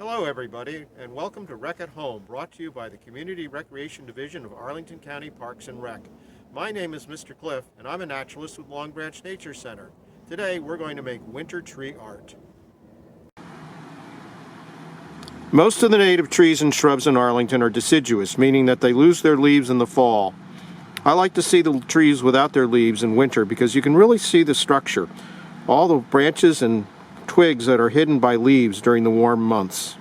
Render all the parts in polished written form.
Hello, everybody, and welcome to Rec at Home, brought to you by the Community Recreation Division of Arlington County Parks and Rec. My name is Mr. Cliff, and I'm a naturalist with Long Branch Nature Center. Today, we're going to make winter tree art. Most of the native trees and shrubs in Arlington are deciduous, meaning that they lose their leaves in the fall. I like to see the trees without their leaves in winter because you can really see the structure, all the branches and twigs that are hidden by leaves during the warm months.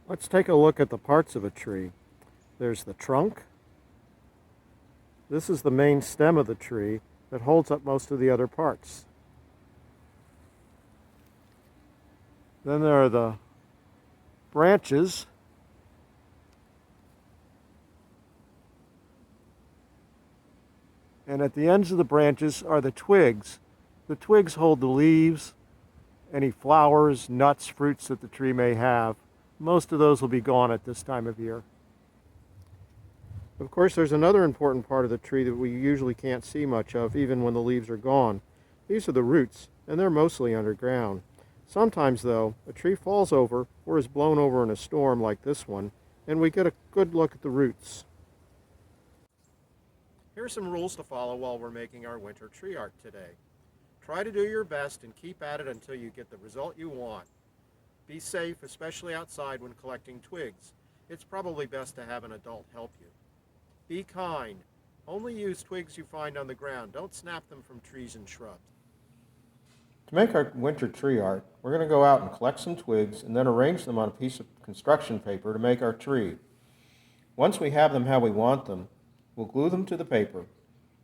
Let's take a look at the parts of a tree. There's the trunk. This is the main stem of the tree that holds up most of the other parts. Then there are the branches. And at the ends of the branches are the twigs. The twigs hold the leaves, any flowers, nuts, fruits that the tree may have. Most of those will be gone at this time of year. Of course, there's another important part of the tree that we usually can't see much of, even when the leaves are gone. These are the roots, and they're mostly underground. Sometimes, though, a tree falls over or is blown over in a storm like this one, and we get a good look at the roots. Here are some rules to follow while we're making our winter tree art today. Try to do your best and keep at it until you get the result you want. Be safe, especially outside when collecting twigs. It's probably best to have an adult help you. Be kind. Only use twigs you find on the ground. Don't snap them from trees and shrubs. To make our winter tree art, we're going to go out and collect some twigs and then arrange them on a piece of construction paper to make our tree. Once we have them how we want them, we'll glue them to the paper.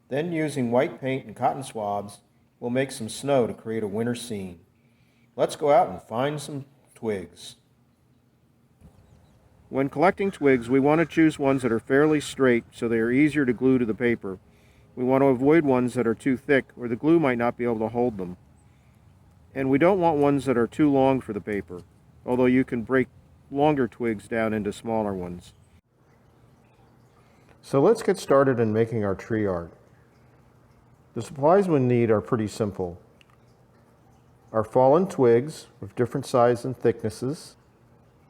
Then, using white paint and cotton swabs, we'll make some snow to create a winter scene. Let's go out and find some twigs. When collecting twigs, we want to choose ones that are fairly straight so they are easier to glue to the paper. We want to avoid ones that are too thick or the glue might not be able to hold them. And we don't want ones that are too long for the paper, although you can break longer twigs down into smaller ones. So let's get started in making our tree art. The supplies we need are pretty simple. Our fallen twigs of different sizes and thicknesses,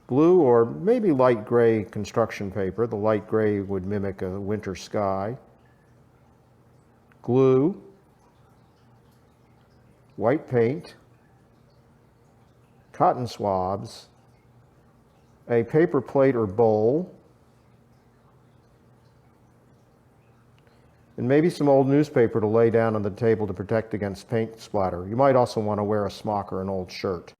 blue or maybe light gray construction paper. The light gray would mimic a winter sky. Glue, white paint, cotton swabs, a paper plate or bowl, and maybe some old newspaper to lay down on the table to protect against paint splatter. You might also want to wear a smock or an old shirt.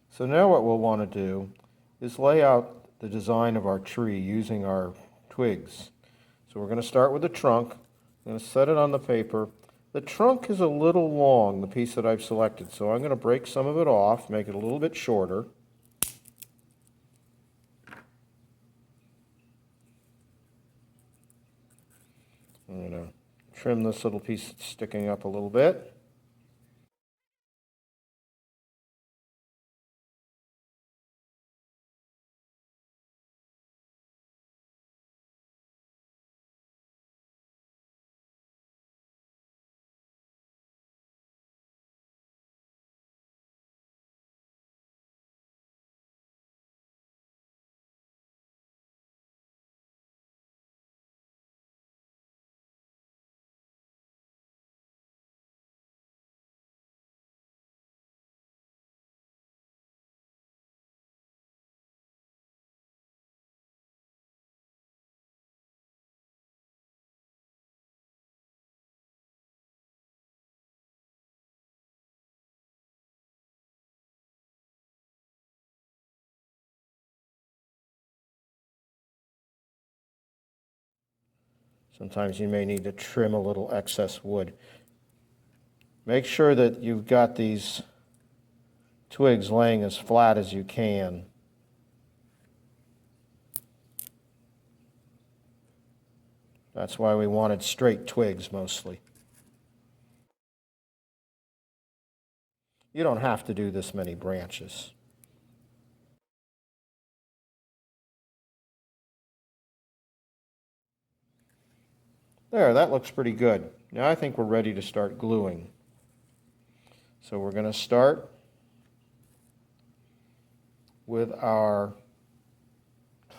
So now what we'll want to do is lay out the design of our tree using our twigs. So we're going to start with the trunk. I'm going to set it on the paper. The trunk is a little long, the piece that I've selected, so I'm going to break some of it off, make it a little bit shorter. I'm going to trim this little piece that's sticking up a little bit. Sometimes you may need to trim a little excess wood. Make sure that you've got these twigs laying as flat as you can. That's why we wanted straight twigs mostly. You don't have to do this many branches. There, that looks pretty good. Now I think we're ready to start gluing. So we're going to start with our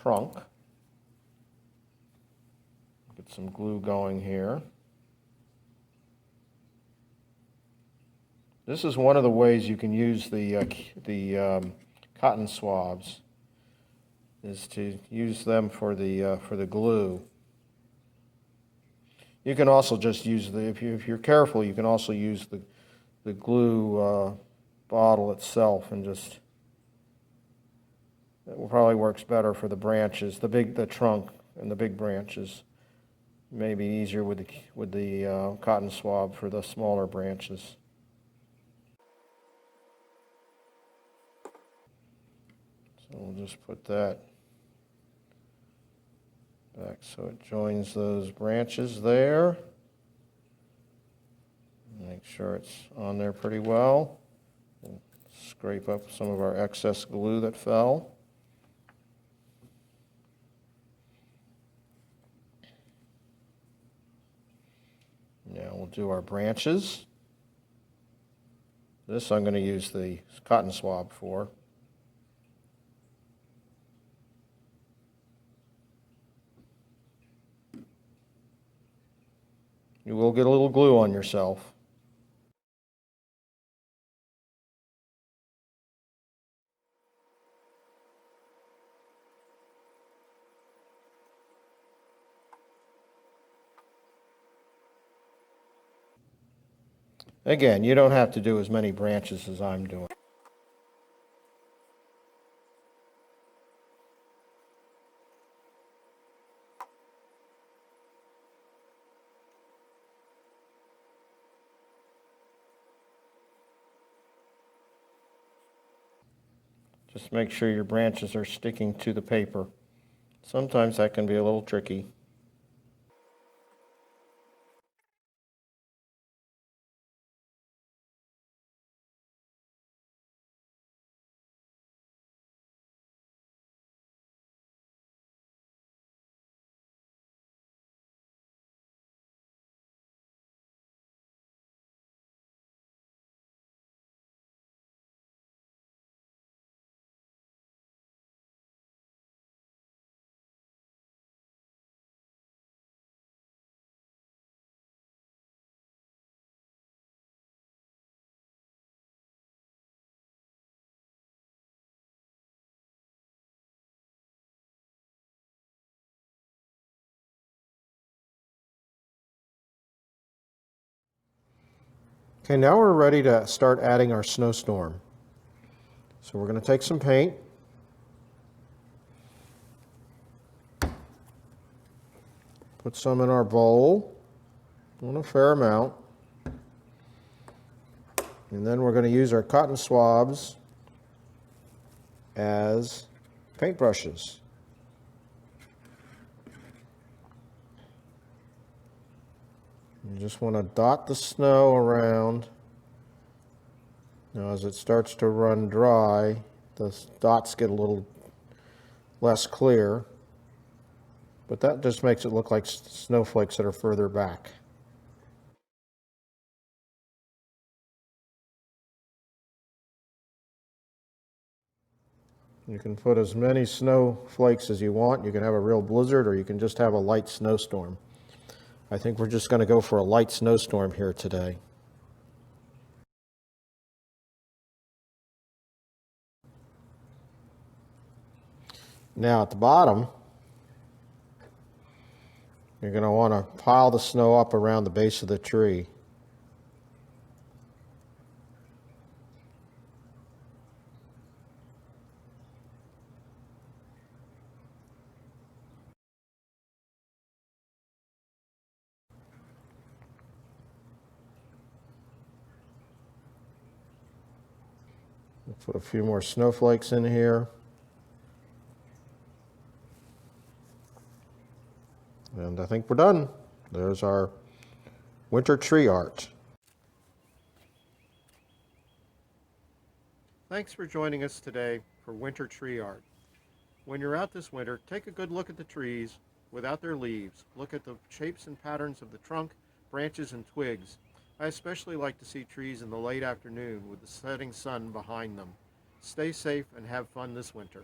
trunk. Get some glue going here. This is one of the ways you can use the cotton swabs, is to use them for the glue. You can also just use if you're careful, you can also use the glue bottle itself, and just, it probably works better for the branches, the trunk and the big branches. Maybe easier with the cotton swab for the smaller branches. So we'll just put that back so it joins those branches there. Make sure it's on there pretty well. We'll scrape up some of our excess glue that fell. Now we'll do our branches. This I'm going to use the cotton swab for. You will get a little glue on yourself. Again, you don't have to do as many branches as I'm doing. Just make sure your branches are sticking to the paper. Sometimes that can be a little tricky. Okay, now we're ready to start adding our snowstorm. So we're going to take some paint. Put some in our bowl, a fair amount. And then we're going to use our cotton swabs as paintbrushes. You just want to dot the snow around. Now as it starts to run dry, the dots get a little less clear, but that just makes it look like snowflakes that are further back. You can put as many snowflakes as you want. You can have a real blizzard, or you can just have a light snowstorm. I think we're just going to go for a light snowstorm here today. Now at the bottom, you're going to want to pile the snow up around the base of the tree. Put a few more snowflakes in here. And I think we're done. There's our winter tree art. Thanks for joining us today for winter tree art. When you're out this winter, take a good look at the trees without their leaves. Look at the shapes and patterns of the trunk, branches, and twigs. I especially like to see trees in the late afternoon with the setting sun behind them. Stay safe and have fun this winter.